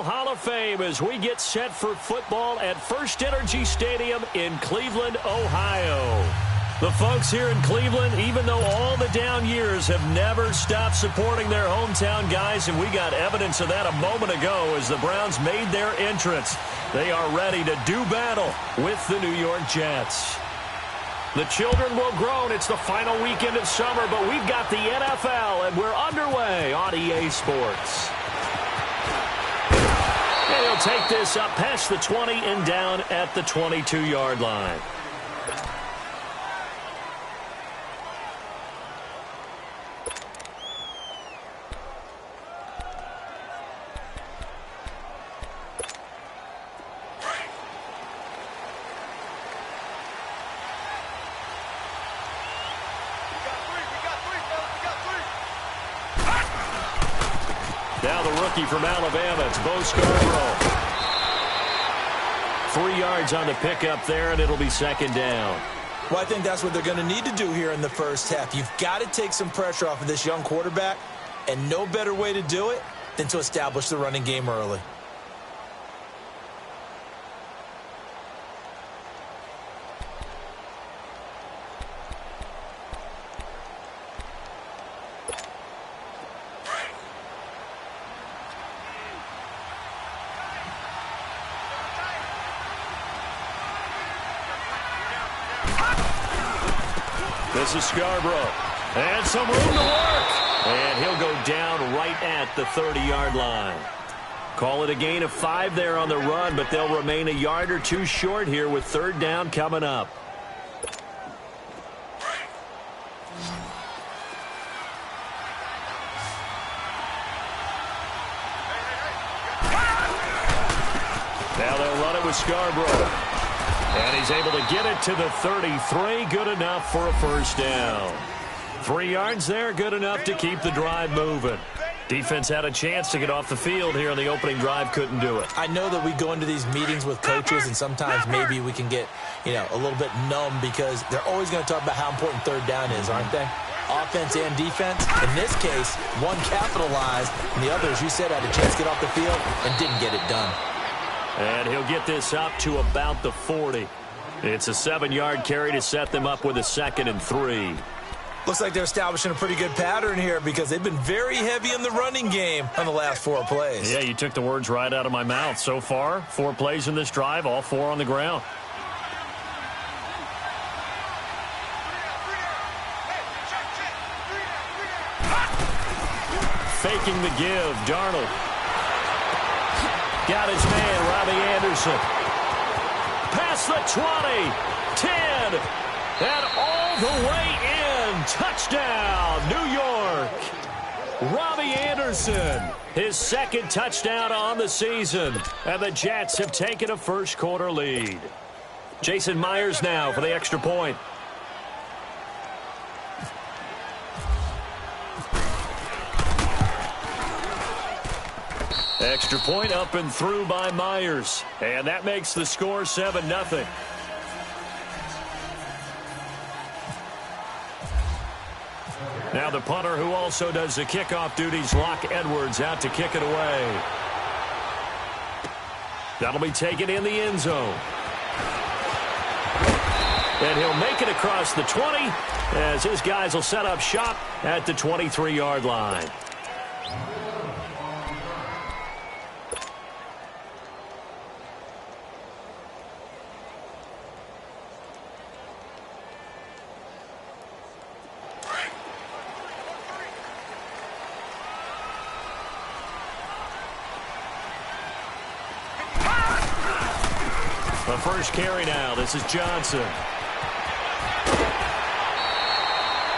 Hall of Fame as we get set for football at First Energy Stadium in Cleveland, Ohio. The folks here in Cleveland, even though all the down years, have never stopped supporting their hometown guys, and we got evidence of that a moment ago as the Browns made their entrance. They are ready to do battle with the New York Jets. The children will groan. It's the final weekend of summer, but we've got the NFL, and we're underway on EA Sports. And he'll take this up past the 20 and down at the 22-yard line. Now the rookie from Alabama, it's Bo Scarborough. 3 yards on the pickup there, and it'll be second down. Well, I think that's what they're going to need to do here in the first half. You've got to take some pressure off of this young quarterback, and no better way to do it than to establish the running game early. This is Scarborough. And some room to work. And he'll go down right at the 30-yard line. Call it a gain of 5 there on the run, but they'll remain a yard or two short here with third down coming up. Now they'll run it with Scarborough. And he's able to get it to the 33. Good enough for a first down. 3 yards there, good enough to keep the drive moving. Defense had a chance to get off the field here on the opening drive, couldn't do it. I know that we go into these meetings with coaches, and sometimes maybe we can get, a little bit numb because they're always going to talk about how important third down is, aren't they? Offense and defense. In this case, one capitalized, and the other, as you said, had a chance to get off the field and didn't get it done. And he'll get this up to about the 40. It's a 7-yard carry to set them up with a 2nd and 3. Looks like they're establishing a pretty good pattern here because they've been very heavy in the running game on the last 4 plays. Yeah, you took the words right out of my mouth. So far, 4 plays in this drive, all 4 on the ground. Faking the give, Darnold. Got his man, Robbie Anderson. Past the 20, 10, and all the way in. Touchdown, New York. Robbie Anderson, his 2nd touchdown on the season. And the Jets have taken a first-quarter lead. Jason Myers now for the extra point. Extra point up and through by Myers. And that makes the score 7-0. Now the punter who also does the kickoff duties, Locke Edwards, out to kick it away. That'll be taken in the end zone. And he'll make it across the 20 as his guys will set up shop at the 23-yard line. The first carry now. This is Johnson.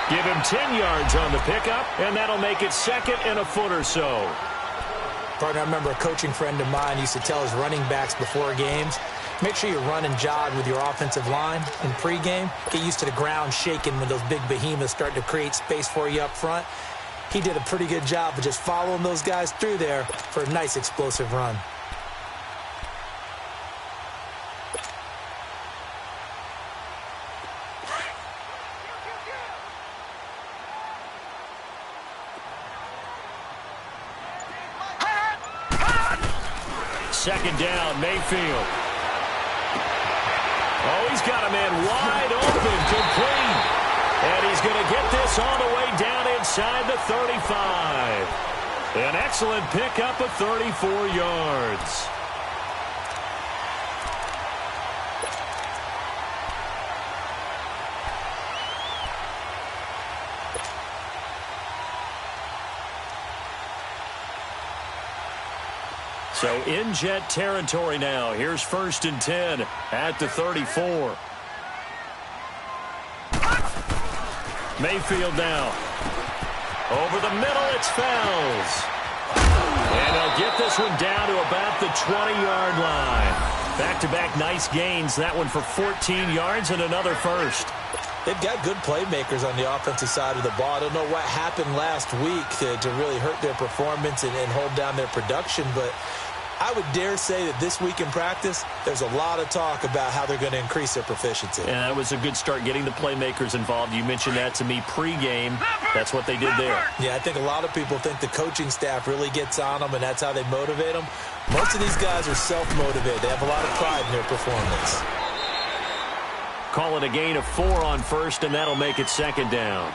Give him 10 yards on the pickup, and that'll make it 2nd and a foot or so. Partner, I remember a coaching friend of mine used to tell his running backs before games, make sure you run and jog with your offensive line in pregame. Get used to the ground shaking when those big behemoths start to create space for you up front. He did a pretty good job of just following those guys through there for a nice explosive run. second down. Mayfield. Oh, he's got a man wide open, complete. And he's going to get this all the way down inside the 35. An excellent pickup of 34 yards. So in Jet territory now. Here's 1st and 10 at the 34. Mayfield now. Over the middle, it's Fells. And they'll get this one down to about the 20-yard line. Back-to-back nice gains. That one for 14 yards and another first. They've got good playmakers on the offensive side of the ball. I don't know what happened last week to really hurt their performance and hold down their production, but I would dare say that this week in practice, there's a lot of talk about how they're going to increase their proficiency. And that was a good start, getting the playmakers involved. You mentioned that to me pregame. That's what they did there. Yeah, I think a lot of people think the coaching staff really gets on them, and that's how they motivate them. Most of these guys are self-motivated. They have a lot of pride in their performance. Call it a gain of 4 on first, and that'll make it second down.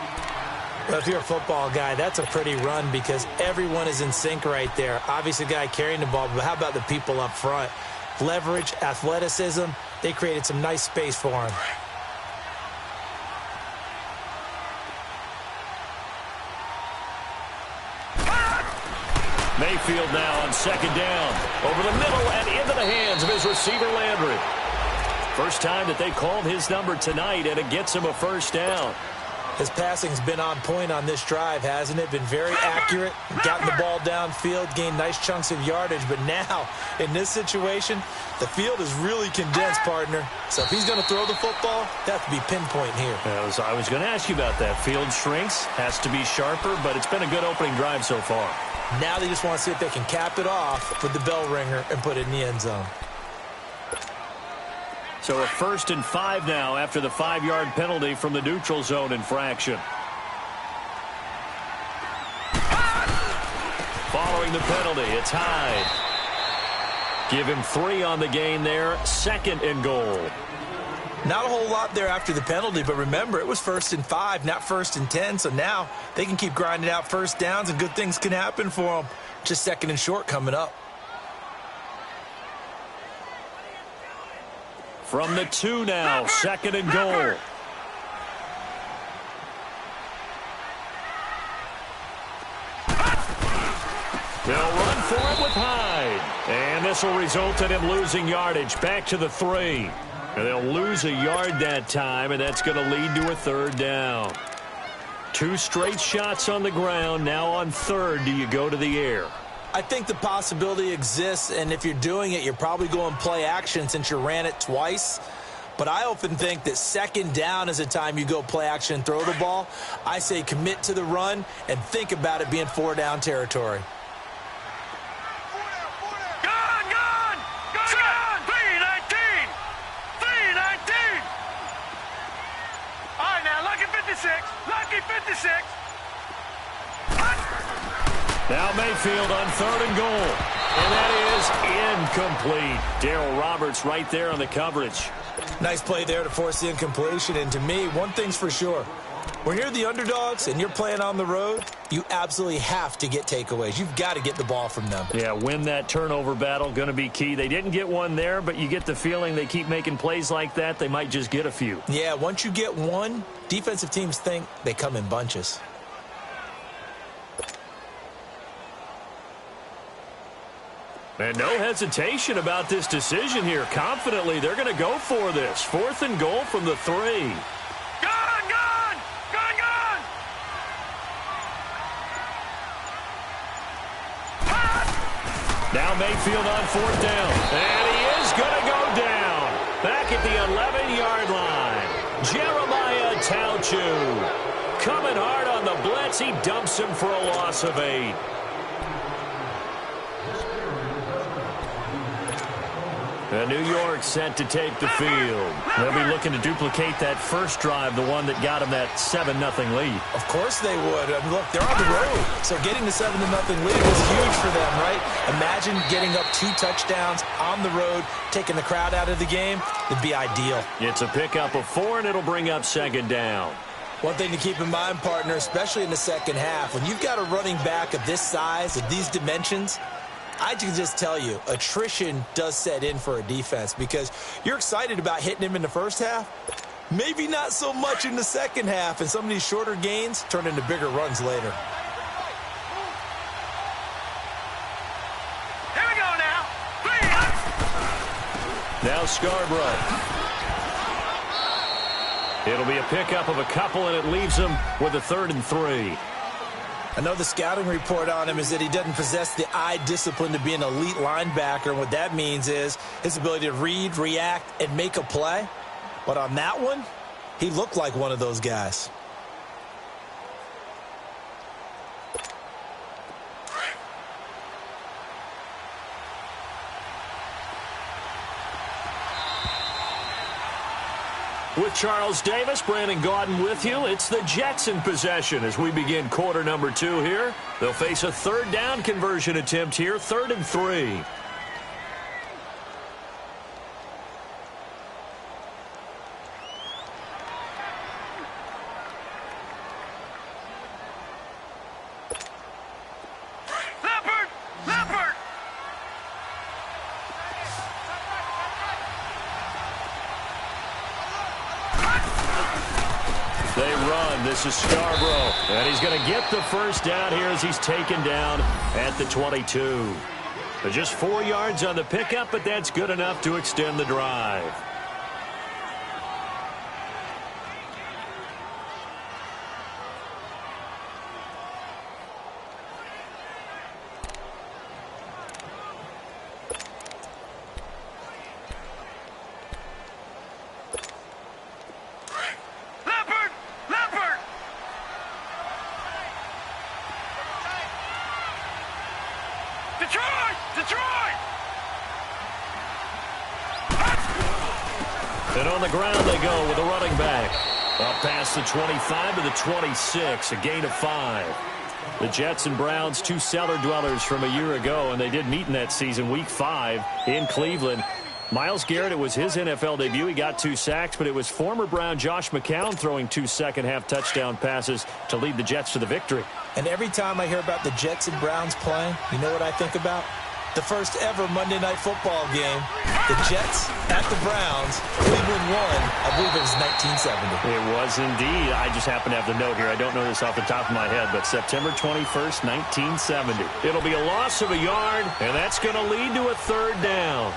Well, if you're a football guy, that's a pretty run because everyone is in sync right there. Obviously, the guy carrying the ball, but how about the people up front? Leverage, athleticism, they created some nice space for him. Mayfield now on second down. Over the middle and into the hands of his receiver, Landry. First time that they called his number tonight, and it gets him a first down. His passing's been on point on this drive, hasn't it? Been very accurate, gotten the ball downfield, gained nice chunks of yardage. But now, in this situation, the field is really condensed, partner. So if he's going to throw the football, that has to be pinpoint here. I was going to ask you about that. Field shrinks, has to be sharper, but it's been a good opening drive so far. Now they just want to see if they can cap it off with the bell ringer and put it in the end zone. So a 1st and 5 now after the 5-yard penalty from the neutral zone infraction. Following the penalty, it's Hyde. Give him 3 on the gain there, 2nd and goal. Not a whole lot there after the penalty, but remember, it was 1st and 5, not 1st and 10, so now they can keep grinding out first downs and good things can happen for them. Just 2nd and short coming up. From the 2 now, 2nd and goal. They'll run for it with Hyde. And this will result in him losing yardage back to the 3. And they'll lose a yard that time, and that's going to lead to a 3rd down. 2 straight shots on the ground. Now on 3rd, do you go to the air? I think the possibility exists, and if you're doing it, you're probably going play action since you ran it twice. But I often think that 2nd down is the time you go play action and throw the ball. I say commit to the run and think about it being 4-down territory. Gone! 3-19! All right, now, lucky 56. Now Mayfield on 3rd and goal. And that is incomplete. Darryl Roberts right there on the coverage. Nice play there to force the incompletion. And to me, one thing's for sure. When you're the underdogs and you're playing on the road, you absolutely have to get takeaways. You've got to get the ball from them. Yeah, win that turnover battle, going to be key. They didn't get one there, but you get the feeling they keep making plays like that, they might just get a few. Yeah, once you get one, defensive teams think they come in bunches. And no hesitation about this decision here. Confidently, they're going to go for this. 4th and goal from the 3. Gone! Now Mayfield on 4th down. And he is going to go down. Back at the 11-yard line. Jeremiah Tauchu. Coming hard on the blitz. He dumps him for a loss of 8. And New York set to take the field. They'll be looking to duplicate that first drive, the one that got them that 7-0 lead. Of course they would. I mean, look, they're on the road. So getting the 7-0 lead was huge for them, right? Imagine getting up 2 touchdowns on the road, taking the crowd out of the game. It'd be ideal. It's a pickup of 4, and it'll bring up second down. One thing to keep in mind, partner, especially in the second half, when you've got a running back of this size, of these dimensions, I can just tell you, attrition does set in for a defense because you're excited about hitting him in the first half. Maybe not so much in the second half, and some of these shorter gains turn into bigger runs later. Here we go now. 3. Now Scarborough. It'll be a pickup of a couple, and it leaves them with a 3rd and 3. I know the scouting report on him is that he doesn't possess the eye discipline to be an elite linebacker. And what that means is his ability to read, react, and make a play. But on that one, he looked like one of those guys. With Charles Davis, Brandon Gaudin with you. It's the Jets in possession as we begin quarter number 2 here. They'll face a 3rd down conversion attempt here, 3rd and 3. This is Scarborough, and he's going to get the first down here as he's taken down at the 22. Just 4 yards on the pickup, but that's good enough to extend the drive. And on the ground they go with a running back. Up past the 25 to the 26, a gain of 5. The Jets and Browns, 2 cellar dwellers from a year ago, and they did meet in that season, Week 5 in Cleveland. Myles Garrett, it was his NFL debut. He got 2 sacks, but it was former Brown Josh McCown throwing 2 second-half touchdown passes to lead the Jets to the victory. And every time I hear about the Jets and Browns playing, you know what I think about? The first ever Monday Night Football game. The Jets at the Browns. Cleveland won. I believe it was 1970. It was indeed. I just happen to have the note here. I don't know this off the top of my head, but September 21st, 1970. It'll be a loss of a yard, and that's going to lead to a 3rd down.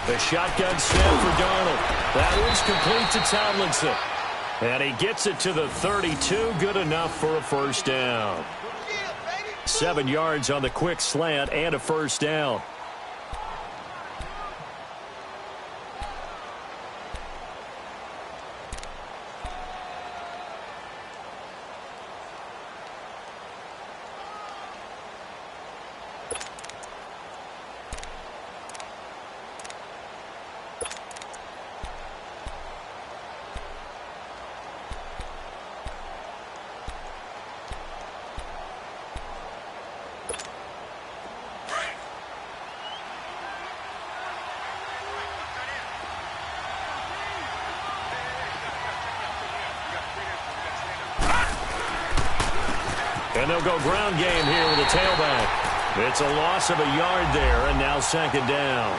The shotgun snap for Darnold. That one's complete to Tomlinson. And he gets it to the 32. Good enough for a first down. 7 yards on the quick slant and a first down. And they'll go ground game here with a tailback. It's a loss of a yard there, and now second down.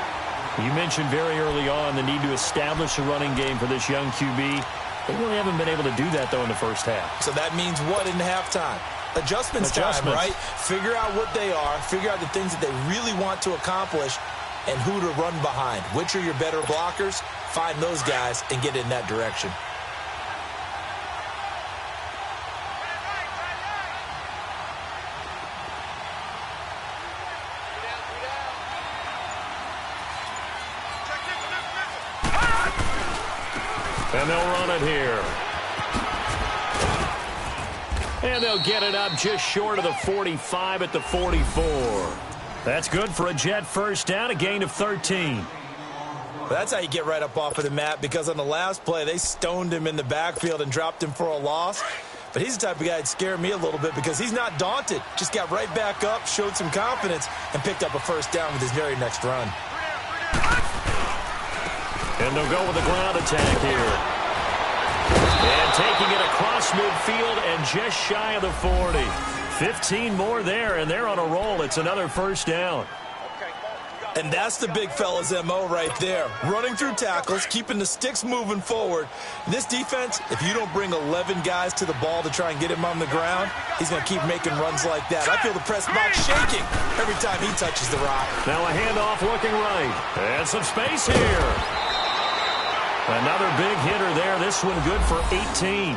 You mentioned very early on the need to establish a running game for this young QB. They really haven't been able to do that, though, in the first half. So that means what in halftime? Adjustments time, right? Figure out what they are, figure out the things that they really want to accomplish, and who to run behind. Which are your better blockers? Find those guys and get in that direction. And they'll run it here. And they'll get it up just short of the 45 at the 44. That's good for a Jet first down, a gain of 13. Well, that's how you get right up off of the mat, because on the last play, they stoned him in the backfield and dropped him for a loss. But he's the type of guy that scared me a little bit because he's not daunted. Just got right back up, showed some confidence, and picked up a first down with his very next run. And they'll go with the ground attack here. And taking it across midfield and just shy of the 40. 15 more there, and they're on a roll. It's another first down. And that's the big fella's MO right there. Running through tackles, keeping the sticks moving forward. This defense, if you don't bring 11 guys to the ball to try and get him on the ground, he's going to keep making runs like that. I feel the press box shaking every time he touches the rock. Now a handoff looking right. And some space here. Another big hitter there. This one good for 18.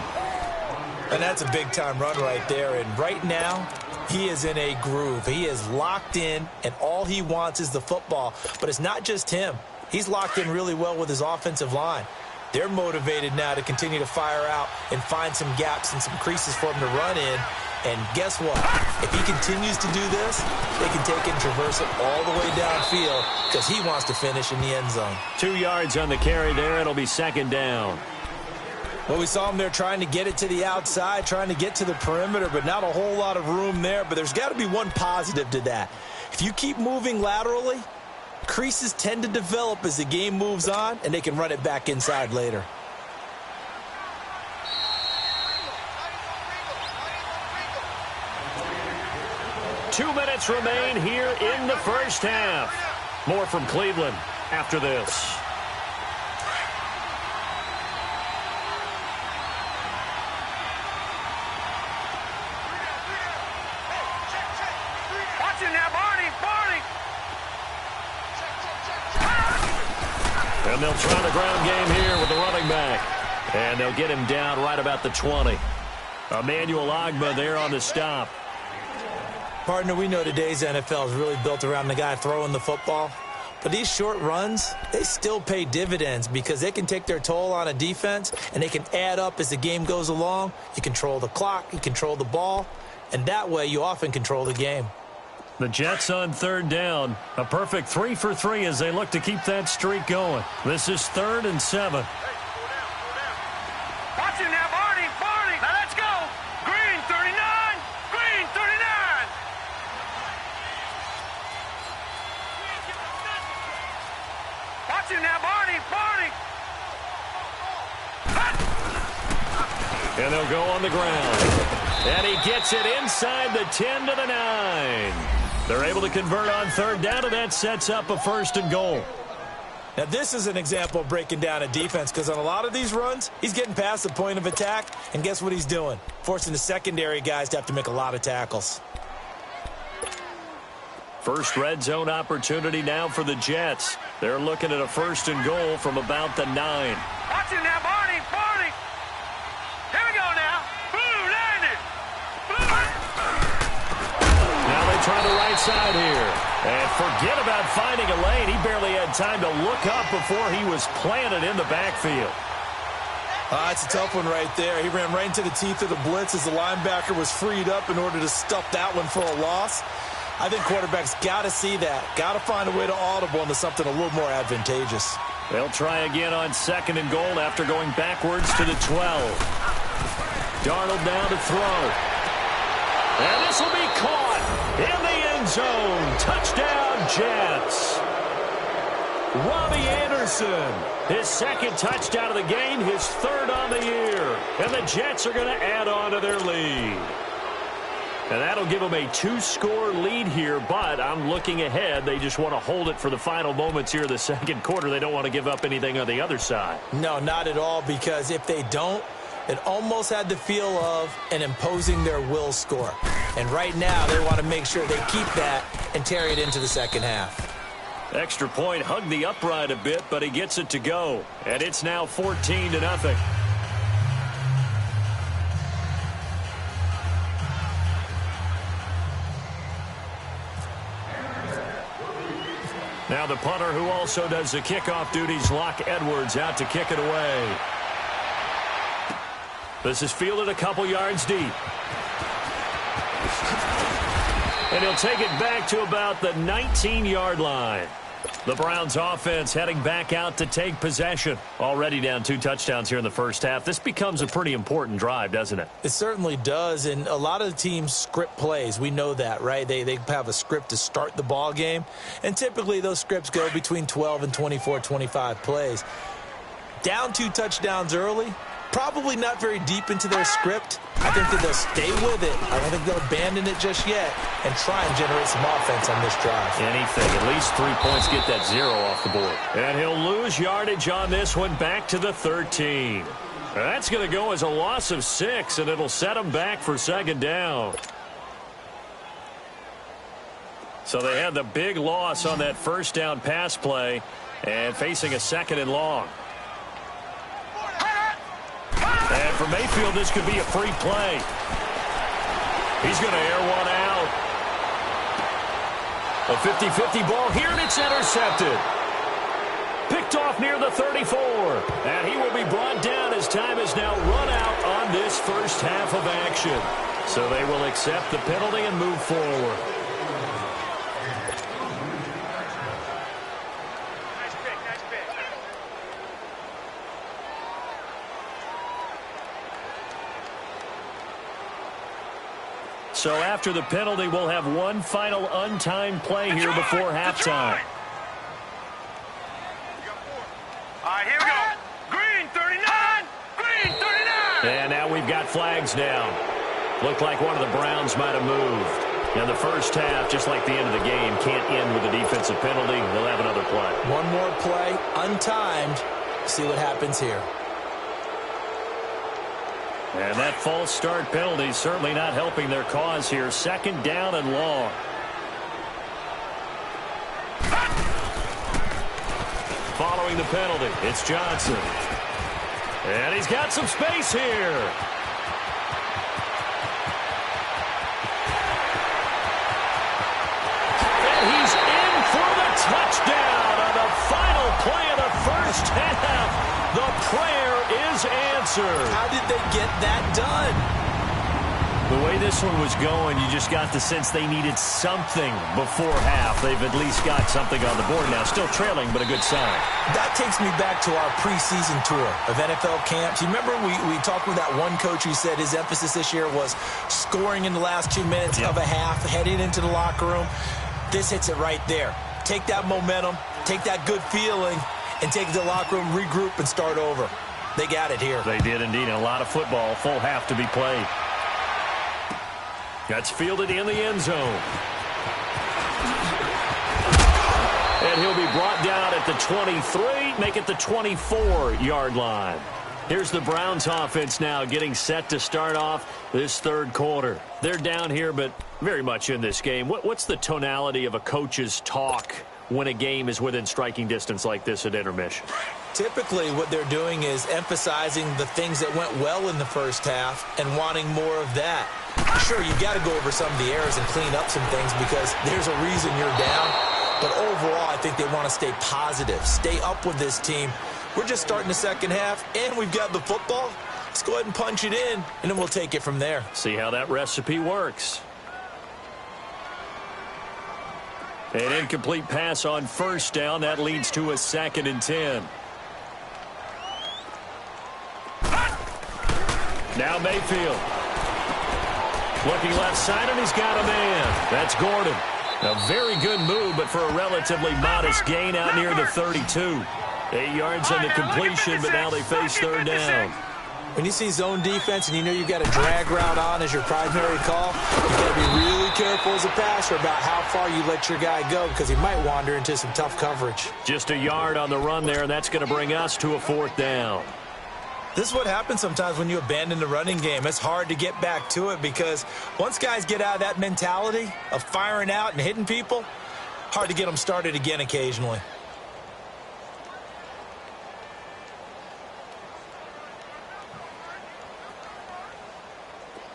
And that's a big-time run right there. And right now, he is in a groove. He is locked in, and all he wants is the football. But it's not just him. He's locked in really well with his offensive line. They're motivated now to continue to fire out and find some gaps and some creases for him to run in. And guess what? If he continues to do this, they can take and traverse it all the way downfield because he wants to finish in the end zone. 2 yards on the carry there. It'll be second down. Well, we saw him there trying to get it to the outside, trying to get to the perimeter, but not a whole lot of room there. But there's got to be one positive to that. If you keep moving laterally, creases tend to develop as the game moves on, and they can run it back inside later. Two minutes remain here in the first half. More from Cleveland after this. And they'll try the ground game here with the running back. And they'll get him down right about the 20. Emmanuel Ogbah there on the stop. Partner, we know today's NFL is really built around the guy throwing the football. But these short runs, they still pay dividends because they can take their toll on a defense and they can add up as the game goes along. You control the clock, you control the ball, and that way you often control the game. The Jets on third down. A perfect 3 for 3 as they look to keep that streak going. This is 3rd and 7. Watch him now, Barney. Now let's go. Green 39. Green 39. Watch him now, Barney. And they'll go on the ground. And he gets it inside the 10 to the 9. They're able to convert on third down, and that sets up a 1st and goal. Now, this is an example of breaking down a defense because on a lot of these runs, he's getting past the point of attack, and guess what he's doing? Forcing the secondary guys to have to make a lot of tackles. First red zone opportunity now for the Jets. They're looking at a 1st and goal from about the 9. Watch him now, Barney. Here we go now. Blue landed. Now they try the right side here. And forget about finding a lane. He barely had time to look up before he was planted in the backfield. It's a tough one right there. He ran right into the teeth of the blitz as the linebacker was freed up in order to stuff that one for a loss. I think quarterbacks got to see that. Got to find a way to audible into something a little more advantageous. They'll try again on 2nd and goal after going backwards to the 12. Darnold down to throw. And this will be caught in the end zone. Touchdown, Jets. Robbie Anderson, his 2nd touchdown of the game, his 3rd on the year. And the Jets are going to add on to their lead. And that'll give them a 2-score lead here, but I'm looking ahead. They just want to hold it for the final moments here of the second quarter. They don't want to give up anything on the other side. No, not at all, because if they don't, it almost had the feel of an imposing their will score. And right now, they want to make sure they keep that and carry it into the second half. Extra point hugged the upright a bit, but he gets it to go. And it's now 14-0. Now the punter, who also does the kickoff duties, Locke Edwards, out to kick it away. This is fielded a couple yards deep. And he'll take it back to about the 19-yard line. The Browns offense heading back out to take possession. Already down 2 touchdowns here in the first half. This becomes a pretty important drive, doesn't it? It certainly does, and a lot of the teams script plays. We know that, right? They have a script to start the ball game, and typically those scripts go between 12 and 24, 25 plays. Down 2 touchdowns early, probably not very deep into their script. I think that they'll stay with it. I don't think they'll abandon it just yet and try and generate some offense on this drive. Anything. At least 3 points, get that 0 off the board. And he'll lose yardage on this one, back to the 13. That's going to go as a loss of 6, and it'll set them back for second down. So they had the big loss on that first down pass play and facing a 2nd and long. And for Mayfield, this could be a free play. He's going to air one out. A 50-50 ball here, and it's intercepted. Picked off near the 34. And he will be brought down as time is now run out on this first half of action. So they will accept the penalty and move forward. So after the penalty, we'll have one final untimed play here before halftime. All right, here we go. Green 39. Green 39. And now we've got flags down. Looked like one of the Browns might have moved. And the first half, just like the end of the game, can't end with a defensive penalty. They'll have another play. One more play, untimed. See what happens here. And that false start penalty certainly not helping their cause here. Second down and long. Following the penalty, it's Johnson. And he's got some space here. And he's in for the touchdown on the final play of the first half. The prayer is answered. How did they get that done? The way this one was going, you just got the sense they needed something before half. They've at least got something on the board now. Still trailing, but a good sign. That takes me back to our preseason tour of NFL camps. You remember we talked with that one coach who said his emphasis this year was scoring in the last 2 minutes of a half, heading into the locker room. This hits it right there. Take that momentum, take that good feeling, and take it to the locker room, regroup, and start over. They got it here. They did indeed. A lot of football, full half to be played. That's fielded in the end zone. And he'll be brought down at the 23, make it the 24-yard line. Here's the Browns offense now getting set to start off this third quarter. They're down here, but very much in this game. What's the tonality of a coach's talk when a game is within striking distance like this at intermission? Typically, what they're doing is emphasizing the things that went well in the first half and wanting more of that. Sure, you've got to go over some of the errors and clean up some things because there's a reason you're down. But overall, I think they want to stay positive, stay up with this team. We're just starting the second half, and we've got the football. Let's go ahead and punch it in, and then we'll take it from there. See how that recipe works. An incomplete pass on first down. That leads to a 2nd and 10. Now Mayfield. Looking left side, and he's got a man. That's Gordon. A very good move, but for a relatively modest gain out near the 32. 8 yards on the completion, but now they face third down. When you see zone defense and you know you've got a drag route on as your primary call, you've got to be really careful as a passer about how far you let your guy go because he might wander into some tough coverage. Just a yard on the run there, and that's going to bring us to a 4th down. This is what happens sometimes when you abandon the running game. It's hard to get back to it because once guys get out of that mentality of firing out and hitting people, hard to get them started again occasionally.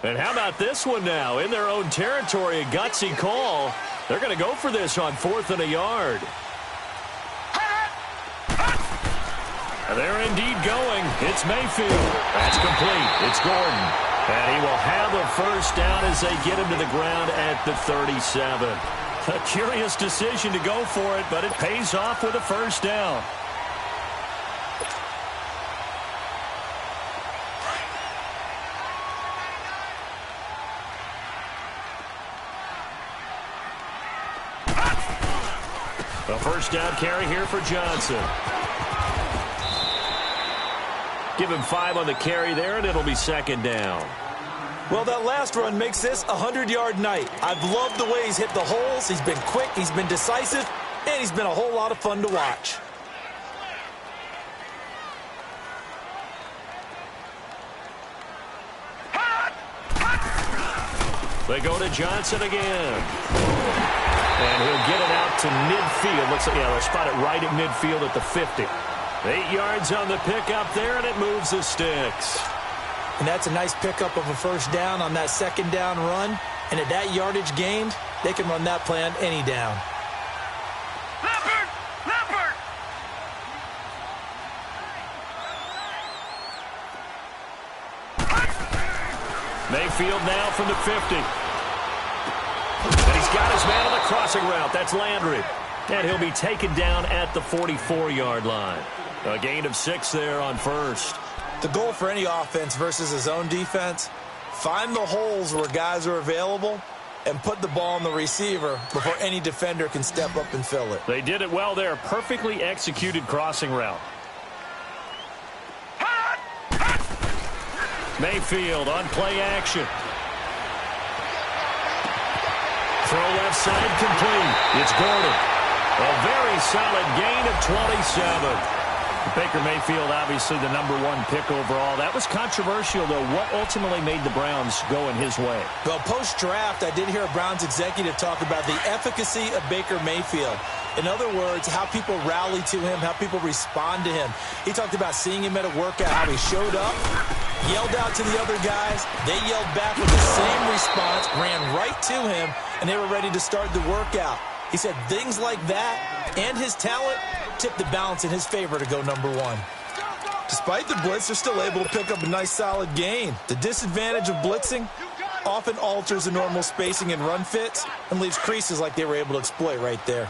And how about this one now? In their own territory, a gutsy call. They're going to go for this on 4th and a yard. And they're indeed going. It's Mayfield. That's complete. It's Gordon. And he will have a first down as they get him to the ground at the 37. A curious decision to go for it, but it pays off with a first down. A first down carry here for Johnson. Give him 5 on the carry there, and it'll be 2nd down. Well, that last run makes this a 100-yard night. I've loved the way he's hit the holes. He's been quick, he's been decisive, and he's been a whole lot of fun to watch. They go to Johnson again. And he'll get it out to midfield. Looks like, yeah, they'll spot it right at midfield at the 50. 8 yards on the pickup there, and it moves the sticks. And that's a nice pickup of a first down on that 2nd down run. And at that yardage gained, they can run that play on any down. Leopard! Leopard! Mayfield now from the 50. And he's got his man on the crossing route. That's Landry. And he'll be taken down at the 44-yard line. A gain of 6 there on first. The goal for any offense versus a zone defense, find the holes where guys are available and put the ball on the receiver before any defender can step up and fill it. They did it well there. Perfectly executed crossing route. Mayfield on play action. Throw left side complete. It's Gordon. A very solid gain of 27. Baker Mayfield, obviously the #1 pick overall. That was controversial, though. What ultimately made the Browns go in his way? Well, post-draft, I did hear a Browns executive talk about the efficacy of Baker Mayfield. In other words, how people rally to him, how people respond to him. He talked about seeing him at a workout, how he showed up, yelled out to the other guys. They yelled back with the same response, ran right to him, and they were ready to start the workout. He said things like that and his talent tipped the balance in his favor to go #1. Despite the blitz, they're still able to pick up a nice solid gain. The disadvantage of blitzing often alters the normal spacing and run fits and leaves creases like they were able to exploit right there.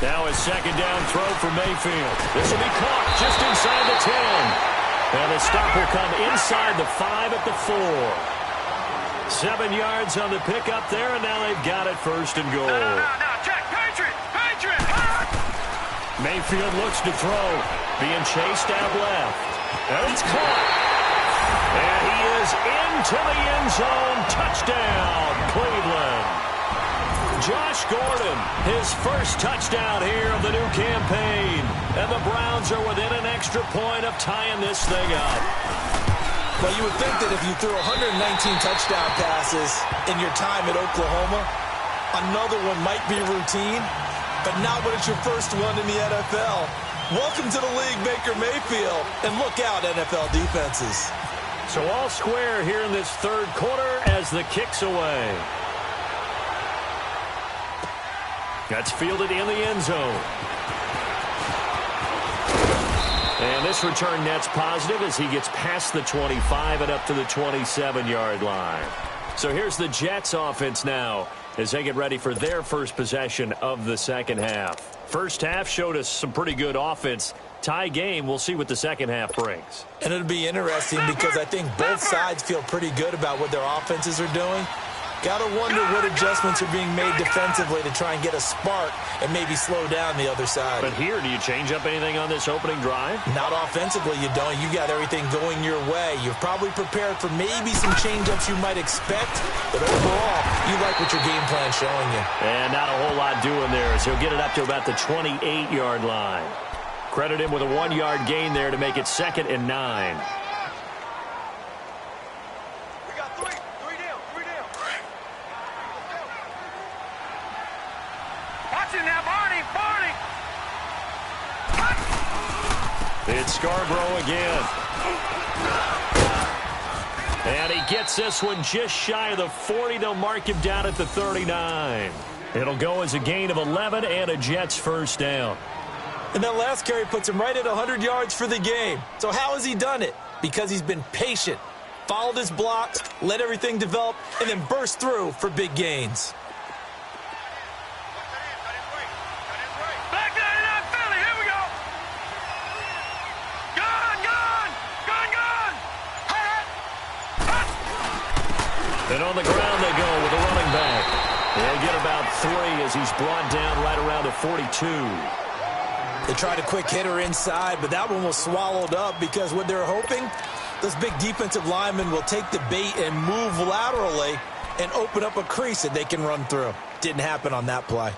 Now a 2nd down throw for Mayfield. This will be caught just inside the 10. And the stop will come inside the 5 at the 4. 7 yards on the pickup there, and now they've got it 1st and goal. No, check, Patriot! Mayfield looks to throw. Being chased out left. And it's caught. And he is into the end zone. Touchdown, Cleveland. Josh Gordon, his first touchdown here of the new campaign. And the Browns are within an extra point of tying this thing up. Well, you would think that if you threw 119 touchdown passes in your time at Oklahoma, another one might be routine, but not when it's your first one in the NFL. Welcome to the league, Baker Mayfield, and look out, NFL defenses. So all square here in this 3rd quarter as the kick's away. That's fielded in the end zone. And this return net's positive as he gets past the 25 and up to the 27-yard line. So here's the Jets offense now as they get ready for their first possession of the 2nd half. First half showed us some pretty good offense. Tie game, we'll see what the 2nd half brings. And it'll be interesting because I think both sides feel pretty good about what their offenses are doing. Gotta wonder what adjustments are being made defensively to try and get a spark and maybe slow down the other side. But here, do you change up anything on this opening drive? Not offensively, you don't. You got everything going your way. You've probably prepared for maybe some change-ups you might expect, but overall, you like what your game plan's showing you. And not a whole lot doing there as he'll get it up to about the 28-yard line. Credit him with a 1-yard gain there to make it 2nd and 9. It's Scarborough again. And he gets this one just shy of the 40. They'll mark him down at the 39. It'll go as a gain of 11 and a Jets first down. And that last carry puts him right at 100 yards for the game. So how has he done it? Because he's been patient, followed his blocks, let everything develop, and then burst through for big gains. And on the ground they go with a running back. They'll get about 3 as he's brought down right around the 42. They tried a quick hitter inside, but that one was swallowed up because what they're hoping, those big defensive linemen will take the bait and move laterally and open up a crease that they can run through. Didn't happen on that play.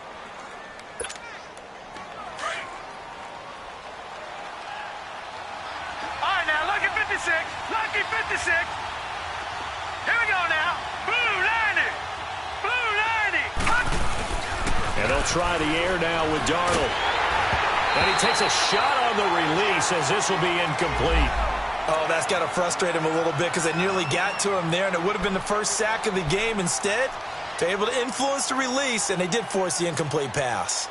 All right, now, lucky 56. Lucky 56. Here we go now. Blue 90. Blue 90. And they'll try the air now with Darnold. And he takes a shot on the release as this will be incomplete. Oh, that's got to frustrate him a little bit because they nearly got to him there, and it would have been the first sack of the game. Instead, they're able to influence the release, and they did force the incomplete pass.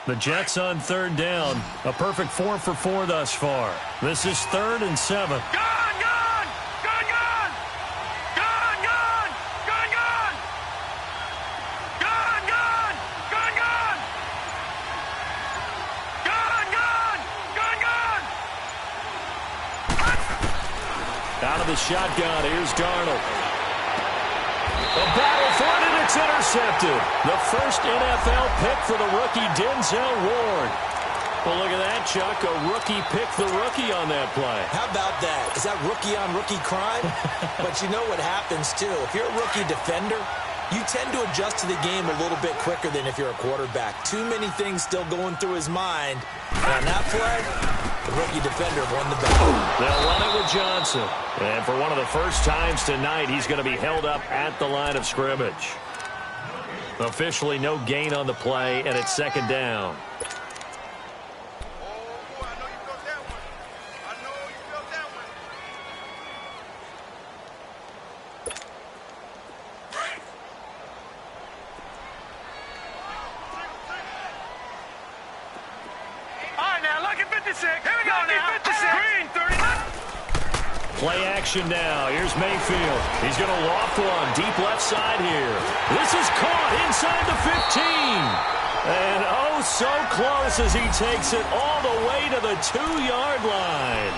The Jets on 3rd down. A perfect 4 for 4 thus far. This is 3rd and 7. Gone, gone. Gone, gone. Gone, gone. Gone, gone. Gone, gone. Gone, gone. Gone, gone. Gone, gone. Out of the shotgun, here's Darnold. A battle for it, and it's intercepted. The first NFL pick for the rookie Denzel Ward. Well, look at that, Chuck. A rookie picked the rookie on that play. How about that? Is that rookie-on-rookie crime? But you know what happens, too. If you're a rookie defender, you tend to adjust to the game a little bit quicker than if you're a quarterback. Too many things still going through his mind. And on that play, the rookie defender won the battle. They'll run it with Johnson. And for one of the first times tonight, he's going to be held up at the line of scrimmage. Officially no gain on the play, and it's 2nd down. Play action now. Here's Mayfield. He's going to loft one deep left side here. This is caught inside the 15. And oh, so close as he takes it all the way to the 2-yard line.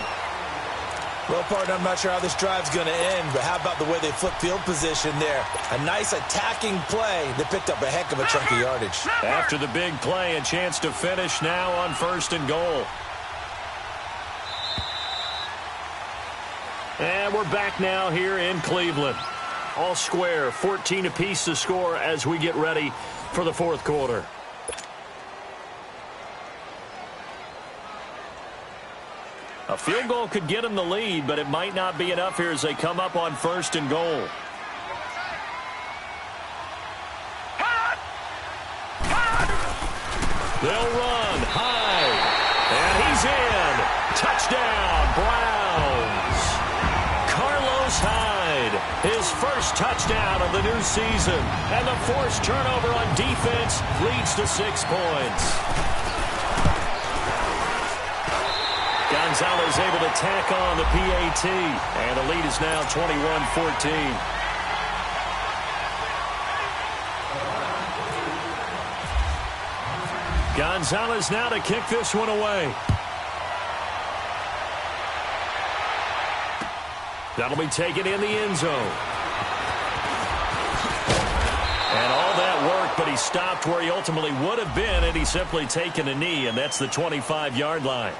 Well, partner, I'm not sure how this drive's going to end, but how about the way they flip field position there? A nice attacking play that picked up a heck of a chunk of yardage. After the big play, a chance to finish now on 1st and goal. And we're back now here in Cleveland. All square, 14 apiece to score as we get ready for the 4th quarter. A field goal could get them the lead, but it might not be enough here as they come up on 1st and goal. They'll run high, and he's in. Touchdown, Browns. Hyde, his first touchdown of the new season, and the forced turnover on defense leads to 6 points. Gonzalez able to tack on the PAT. And the lead is now 21-14. Gonzalez now to kick this one away. That'll be taken in the end zone. And all that work, but he stopped where he ultimately would have been, and he's simply taken a knee, and that's the 25-yard line.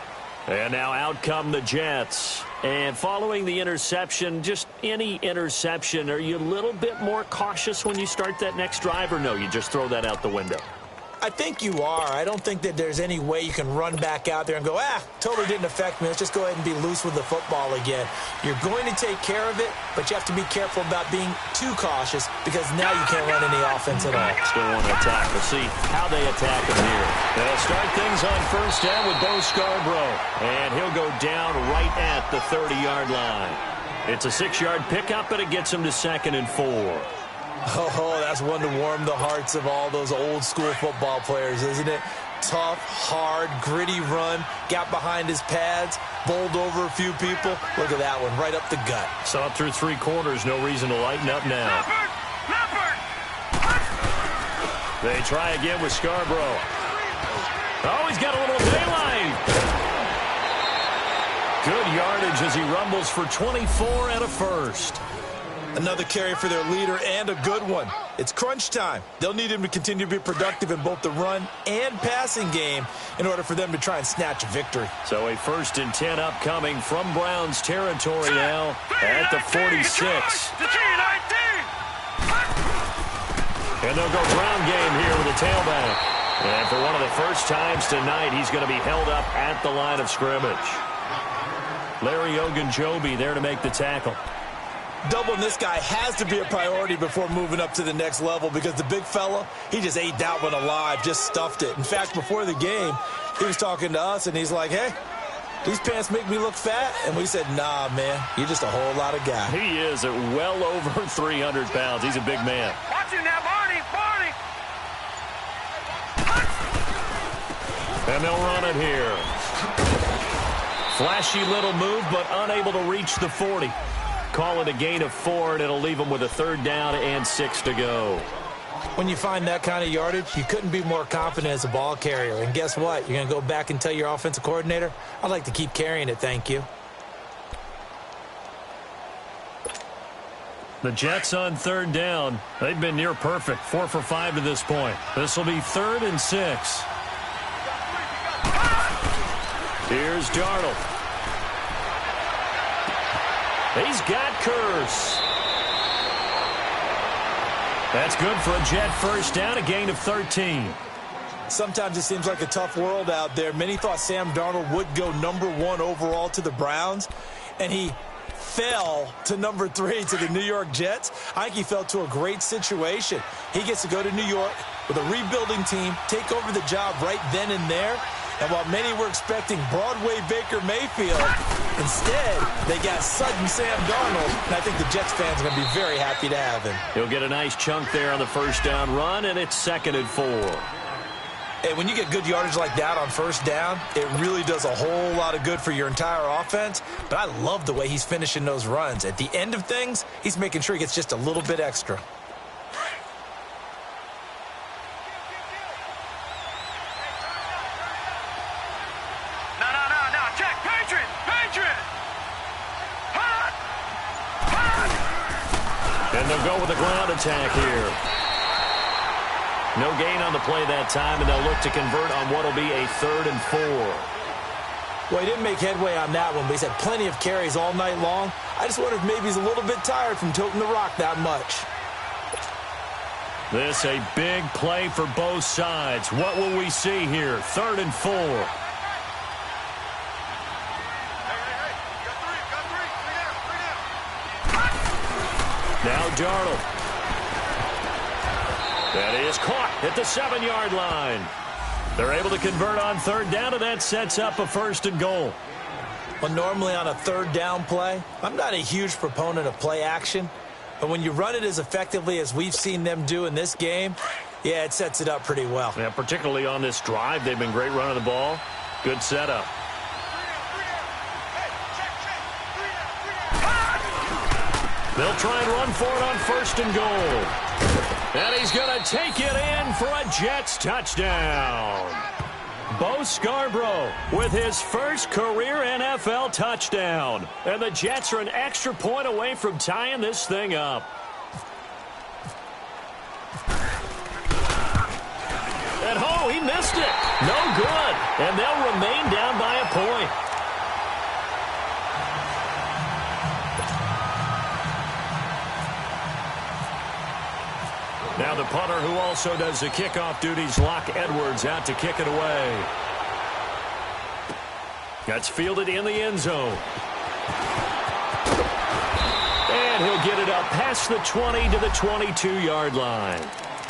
And now out come the Jets. And following the interception, just any interception, are you a little bit more cautious when you start that next drive, or no, you just throw that out the window? I think you are. I don't think that there's any way you can run back out there and go, totally didn't affect me. Let's just go ahead and be loose with the football again. You're going to take care of it, but you have to be careful about being too cautious because now you can't run any offense at all. Still want to attack. We'll see how they attack him here. They'll start things on first down with Bo Scarborough, and he'll go down right at the 30-yard line. It's a 6-yard pickup, but it gets him to 2nd and 4. Oh, that's one to warm the hearts of all those old-school football players, isn't it? Tough, hard, gritty run, got behind his pads, bowled over a few people. Look at that one, right up the gut. Saw it through 3 quarters, no reason to lighten up now. They try again with Scarborough. Oh, he's got a little daylight. Good yardage as he rumbles for 24 and a first. Another carry for their leader and a good one. It's crunch time. They'll need him to continue to be productive in both the run and passing game in order for them to try and snatch a victory. So a 1st and 10 upcoming from Browns territory now at the 46. And they'll go ground game here with a tailback. And for one of the first times tonight, he's going to be held up at the line of scrimmage. Larry Ogunjobi there to make the tackle. Doubling this guy has to be a priority before moving up to the next level because the big fella, he just ate that one alive, just stuffed it. In fact, before the game, he was talking to us, and he's like, hey, these pants make me look fat? And we said, nah, man, you're just a whole lot of guy. He is at well over 300 pounds. He's a big man. Watch him now, Barney, Barney. And they'll run it here. Flashy little move, but unable to reach the 40. Call it a gain of 4, and it'll leave them with a 3rd down and 6 to go. When you find that kind of yardage, you couldn't be more confident as a ball carrier. And guess what? You're going to go back and tell your offensive coordinator, I'd like to keep carrying it, thank you. The Jets on 3rd down. They've been near perfect, 4 for 5 to this point. This will be 3rd and 6. Here's Darnold. He's got Curse. That's good for a Jet 1st down, a gain of 13. Sometimes it seems like a tough world out there. Many thought Sam Darnold would go #1 overall to the Browns, and he fell to #3 to the New York Jets. I think he fell to a great situation. He gets to go to New York with a rebuilding team, take over the job right then and there. And while many were expecting Broadway Baker Mayfield, instead, they got sudden Sam Darnold, and I think the Jets fans are going to be very happy to have him. He'll get a nice chunk there on the 1st down run, and it's 2nd and 4. Hey, when you get good yardage like that on 1st down, it really does a whole lot of good for your entire offense. But I love the way he's finishing those runs. At the end of things, he's making sure he gets just a little bit extra. And they'll go with a ground attack here. No gain on the play that time, and they'll look to convert on what will be a 3rd and 4. Well, he didn't make headway on that one, but he's had plenty of carries all night long. I just wonder if maybe he's a little bit tired from toting the rock that much. This a big play for both sides. What will we see here? 3rd and 4. Now Darnold. That is caught at the 7-yard line. They're able to convert on 3rd down, and that sets up a 1st and goal. Well, normally on a 3rd down play, I'm not a huge proponent of play action. But when you run it as effectively as we've seen them do in this game, yeah, it sets it up pretty well. Yeah, particularly on this drive, they've been great running the ball. Good setup. They'll try and run for it on 1st and goal. And he's going to take it in for a Jets touchdown. Bo Scarborough with his first career NFL touchdown. And the Jets are an extra point away from tying this thing up. And oh, he missed it. No good. And they'll remain down by a point. Now the punter who also does the kickoff duties, Locke Edwards, out to kick it away. That's fielded in the end zone. And he'll get it up past the 20 to the 22-yard line.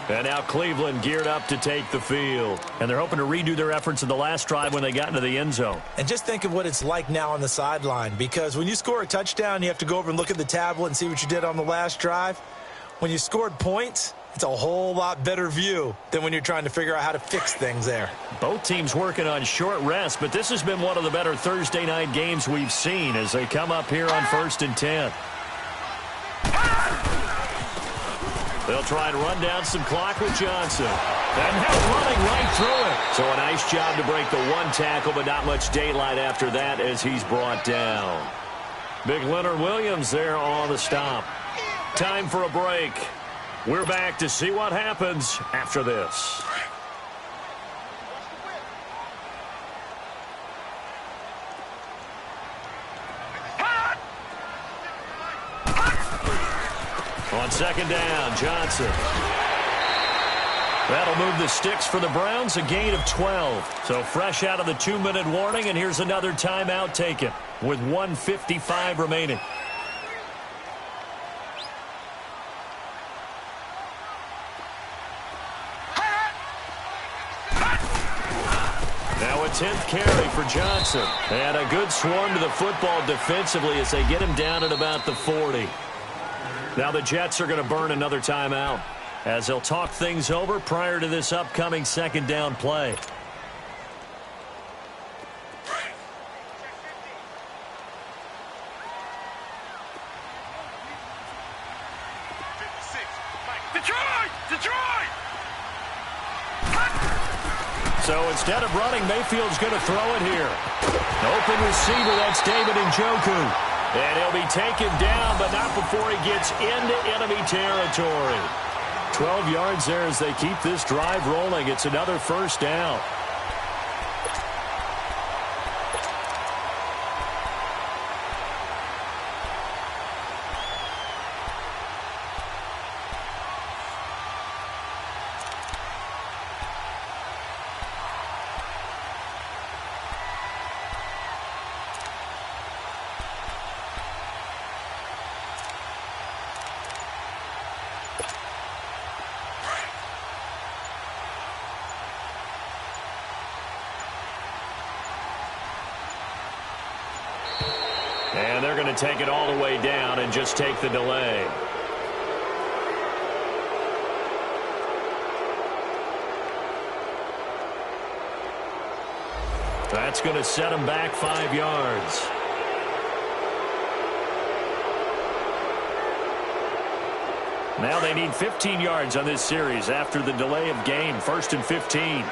And now Cleveland geared up to take the field. And they're hoping to redo their efforts in the last drive when they got into the end zone. And just think of what it's like now on the sideline, because when you score a touchdown, you have to go over and look at the tablet and see what you did on the last drive. When you scored points, it's a whole lot better view than when you're trying to figure out how to fix things there. Both teams working on short rest, but this has been one of the better Thursday night games we've seen as they come up here on 1st and 10. They'll try and run down some clock with Johnson. And now running right through it. So a nice job to break the one tackle, but not much daylight after that as he's brought down. Big Leonard Williams there on the stop. Time for a break. We're back to see what happens after this. On 2nd down, Johnson. That'll move the sticks for the Browns, a gain of 12. So fresh out of the 2-minute warning, and here's another timeout taken with 1:55 remaining. Now a 10th carry for Johnson. And a good swarm to the football defensively as they get him down at about the 40. Now the Jets are going to burn another timeout as they'll talk things over prior to this upcoming 2nd down play. Detroit! So instead of running, Mayfield's going to throw it here. Open receiver, that's David Njoku. And he'll be taken down, but not before he gets into enemy territory. 12 yards there as they keep this drive rolling. It's another 1st down. And they're going to take it all the way down and just take the delay. That's going to set them back 5 yards. Now they need 15 yards on this series after the delay of game. 1st and 15.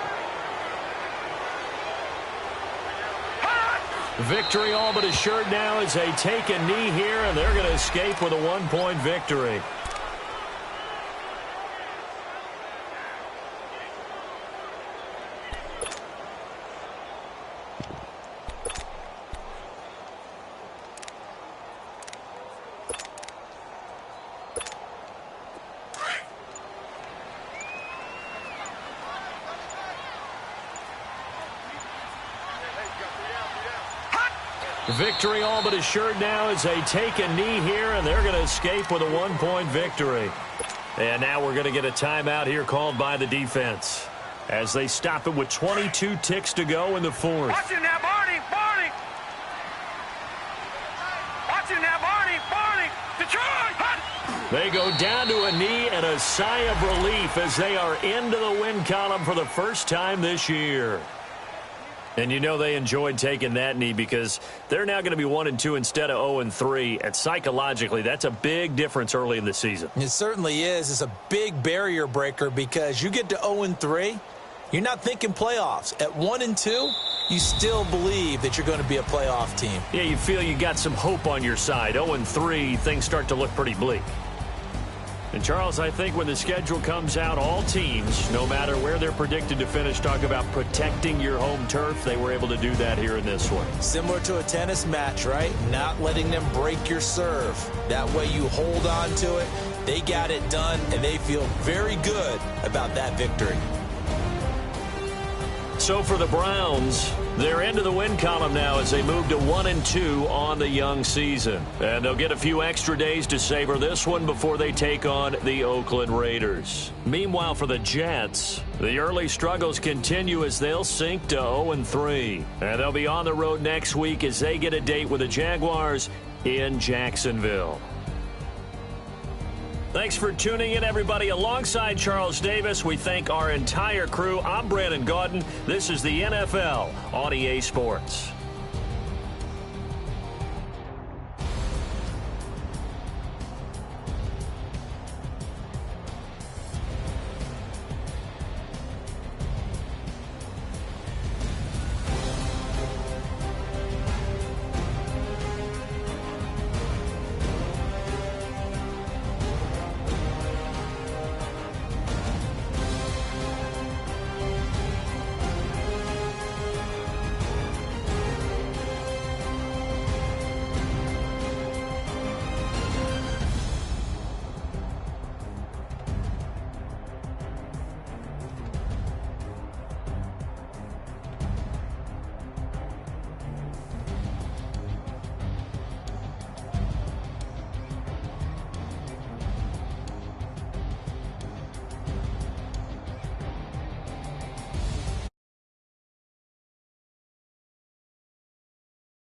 Victory all but assured now as they take a knee here, and they're going to escape with a 1-point victory. Victory all but assured now as they take a knee here, and they're going to escape with a 1-point victory. And now we're going to get a timeout here called by the defense as they stop it with 22 ticks to go in the 4th. Watch it now, Barney! Watch it now, Barney! Detroit! They go down to a knee and a sigh of relief as they are into the win column for the first time this year. And you know they enjoyed taking that knee because they're now going to be 1-2 instead of 0-3. And psychologically, that's a big difference early in the season. It certainly is. It's a big barrier breaker because you get to 0-3, you're not thinking playoffs. At 1-2, you still believe that you're going to be a playoff team. Yeah, you feel you got some hope on your side. 0-3, things start to look pretty bleak. And, Charles, I think when the schedule comes out, all teams, no matter where they're predicted to finish, talk about protecting your home turf. They were able to do that here in this one. Similar to a tennis match, right? Not letting them break your serve. That way you hold on to it. They got it done, and they feel very good about that victory. So for the Browns, they're into the win column now as they move to 1-2 on the young season. And they'll get a few extra days to savor this one before they take on the Oakland Raiders. Meanwhile, for the Jets, the early struggles continue as they'll sink to 0-3. And they'll be on the road next week as they get a date with the Jaguars in Jacksonville. Thanks for tuning in, everybody. Alongside Charles Davis, we thank our entire crew. I'm Brandon Gaudin. This is the NFL on EA Sports.